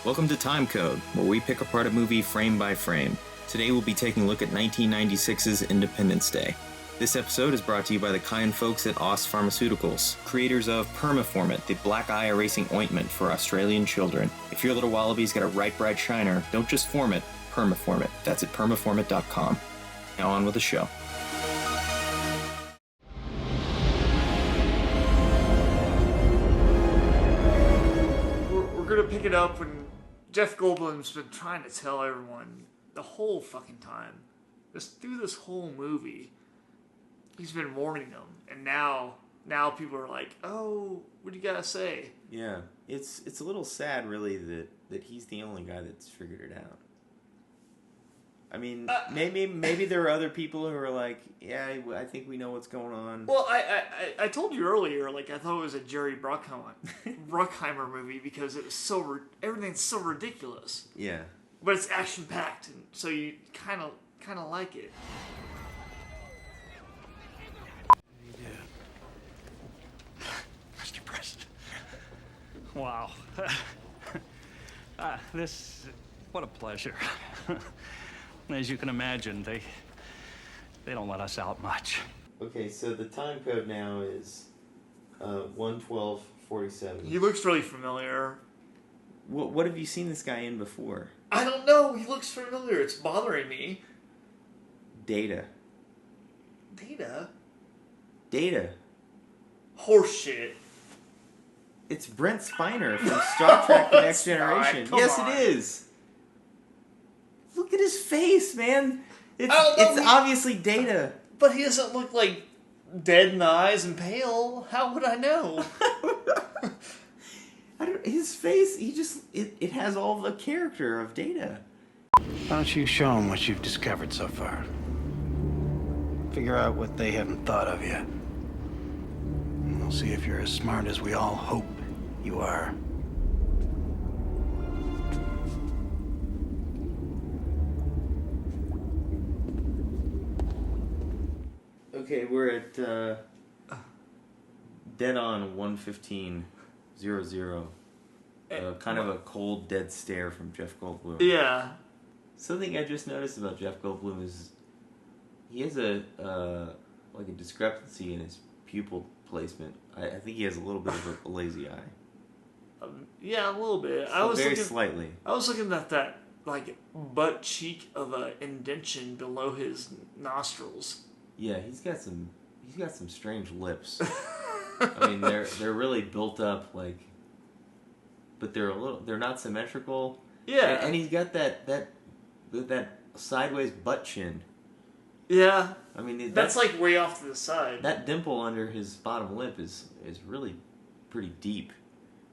Welcome to Timecode, where we pick apart a movie frame by frame. Today we'll be taking a look at 1996's Independence Day. This episode is brought to you by the kind folks at Aus Pharmaceuticals, creators of Permaformit, the black eye erasing ointment for Australian children. If your little wallaby's got a right bright shiner, don't just form it, permaform it. That's at permaformit.com. Now on with the show. We're gonna pick it up when Jeff Goldblum's been trying to tell everyone the whole fucking time. Just through this whole movie, he's been warning them, and now people are like, "Oh, what do you gotta say?" Yeah, it's a little sad, really, that he's the only guy that's figured it out. I mean, maybe there are other people who are like, "Yeah, I think we know what's going on." Well, I told you earlier, like I thought it was a Jerry Bruckheimer movie because it was everything's so ridiculous. Yeah, but it's action packed, and so you kind of like it. Mr. President. Wow. What a pleasure. As you can imagine, they don't let us out much. Okay, so the time code now is 11247. He looks really familiar. What have you seen this guy in before? I don't know. He looks familiar. It's bothering me. Data. Data? Horseshit. It's Brent Spiner from Star Trek The Next Generation. Come Yes, on. it is. Look at his face, man. It's he- obviously Data. But he doesn't look like dead in the eyes and pale. How would I know? His face, it has all the character of Data. Why don't you show them what you've discovered so far? Figure out what they haven't thought of yet. And we'll see if you're as smart as we all hope you are. Okay, we're at dead on 1:15:00. Kind of a cold, dead stare from Jeff Goldblum. Yeah. Something I just noticed about Jeff Goldblum is he has a discrepancy in his pupil placement. I think he has a little bit of a lazy eye. Yeah, a little bit. Slightly. I was looking at that like butt cheek of a indentation below his nostrils. Yeah, he's got some strange lips. I mean, they're really built up, like, but they're not symmetrical. Yeah, and he's got that sideways butt chin. Yeah, I mean that's like way off to the side. That dimple under his bottom lip is really pretty deep.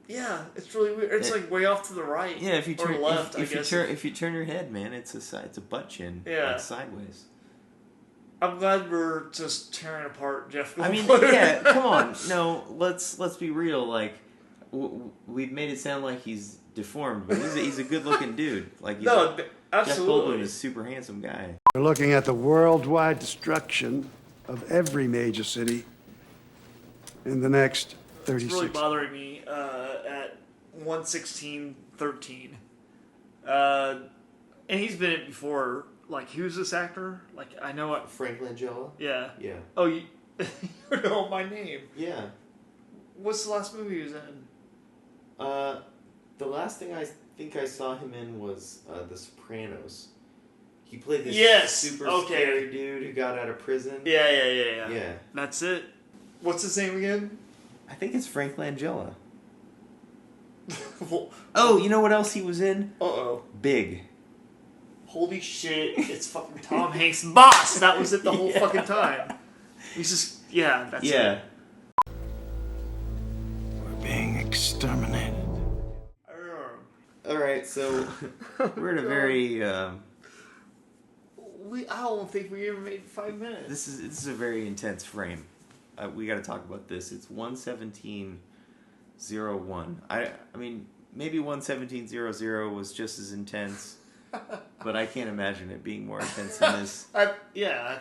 Yeah, it's really weird. It's like way off to the right. Yeah, if you turn or left, if I guess. if you turn your head, man, it's a butt chin. Yeah, like sideways. I'm glad we're just tearing apart Jeff Goldblum. I mean, yeah, come on. No, let's be real. Like, we've made it sound like he's deformed, but he's a good-looking dude. Like, absolutely. Jeff Goldblum is a super handsome guy. We're looking at the worldwide destruction of every major city in the next 36. It's really bothering me at 1:16:13. And he's been in it before. Like, who's this actor? Like, I know it. Frank Langella? Yeah. Yeah. Oh, you know my name. Yeah. What's the last movie he was in? The last thing I think I saw him in was The Sopranos. He played this super scary dude who got out of prison. Yeah. Yeah. That's it. What's his name again? I think it's Frank Langella. Oh, you know what else he was in? Uh-oh. Big. Holy shit, it's fucking Tom Hanks' boss! That was it the whole fucking time. He's just, that's it. We're being exterminated. Alright, so we're at a very... I don't think we ever made 5 minutes. This is a very intense frame. We got to talk about this. It's 1:17:01. I mean, maybe 1:17:00 was just as intense, but I can't imagine it being more intense than this. I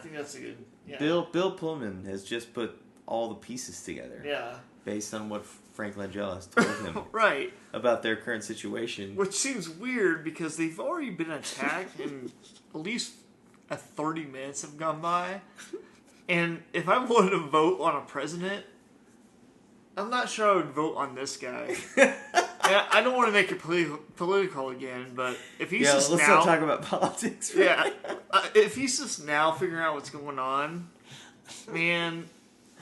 think that's a good... Yeah. Bill Pullman has just put all the pieces together. Yeah. Based on what Frank Langelis told him Right. about their current situation. Which seems weird because they've already been attacked and at least 30 minutes have gone by. And if I wanted to vote on a president, I'm not sure I would vote on this guy. I don't want to make it political again, but if he's just let's now... not talk about politics. Right? Yeah, if he's just now figuring out what's going on, man,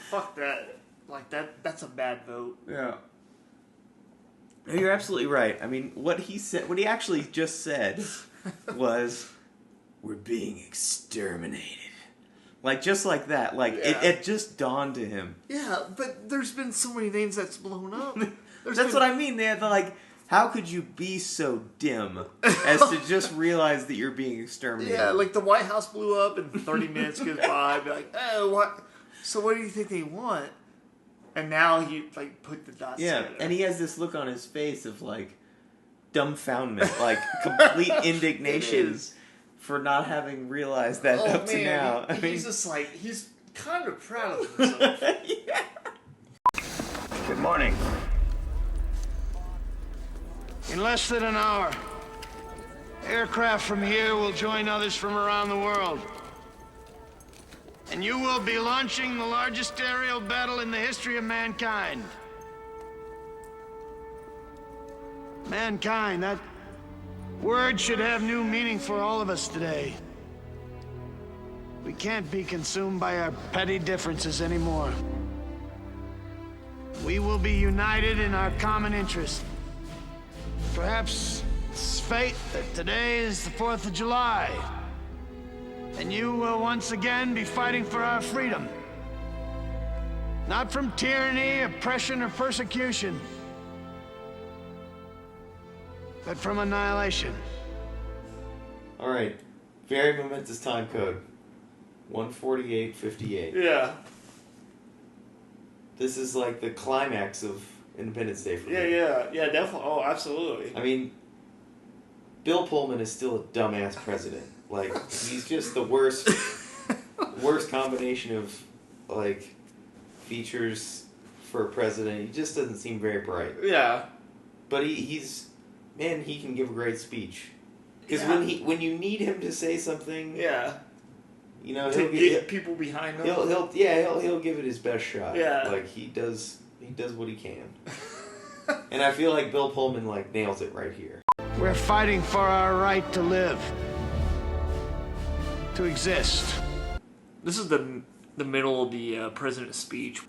fuck that. Like, that's a bad vote. Yeah. No, you're absolutely right. I mean, what he actually just said was, "We're being exterminated." Like, just like that. Like, it just dawned to him. Yeah, but there's been so many names that's blown up. That's what I mean. They're like, how could you be so dim as to just realize that you're being exterminated? Yeah, like the White House blew up and 30 minutes goes by. Be like, oh, what? So what do you think they want? And now he like put the dots together. And he has this look on his face of like dumbfoundment, like complete indignation for not having realized that up to now. He's just like, he's kind of proud of himself. Yeah. Good morning. In less than an hour, aircraft from here will join others from around the world. And you will be launching the largest aerial battle in the history of mankind. Mankind, that word should have new meaning for all of us today. We can't be consumed by our petty differences anymore. We will be united in our common interest. Perhaps it's fate that today is the 4th of July, and you will once again be fighting for our freedom. Not from tyranny, oppression, or persecution, but from annihilation. All right. Very momentous time code. 148:58. Yeah. This is like the climax of Independence Day for me. Yeah, definitely. Oh, absolutely. I mean, Bill Pullman is still a dumbass president. Like, he's just the worst combination of, like, features for a president. He just doesn't seem very bright. Yeah. But he can give a great speech. Because when you need him to say something, you know, to get people behind him. He'll give it his best shot. Yeah. Like, he does what he can. And I feel like Bill Pullman, like, nails it right here. We're fighting for our right to live, to exist. This is the middle of the president's speech,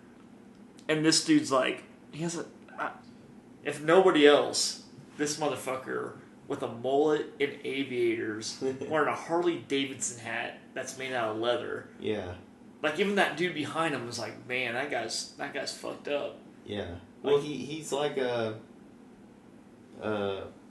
and this dude's like, he has if nobody else, this motherfucker with a mullet and aviators, wearing a Harley Davidson hat that's made out of leather. Yeah. Like, even that dude behind him was like, man, that guy's fucked up. Yeah. Well, he's like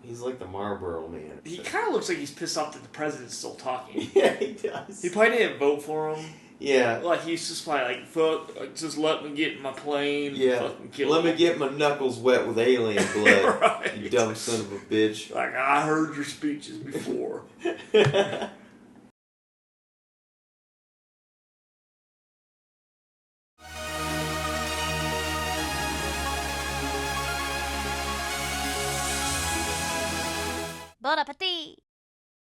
he's like the Marlboro Man. He kind of looks like he's pissed off that the president's still talking. Yeah, he does. He probably didn't vote for him. Yeah. Like, he's just probably like, fuck, just let me get in my plane. Yeah. Let me get my knuckles wet with alien blood. Right. You dumb son of a bitch. Like, I heard your speeches before. Bon appetit!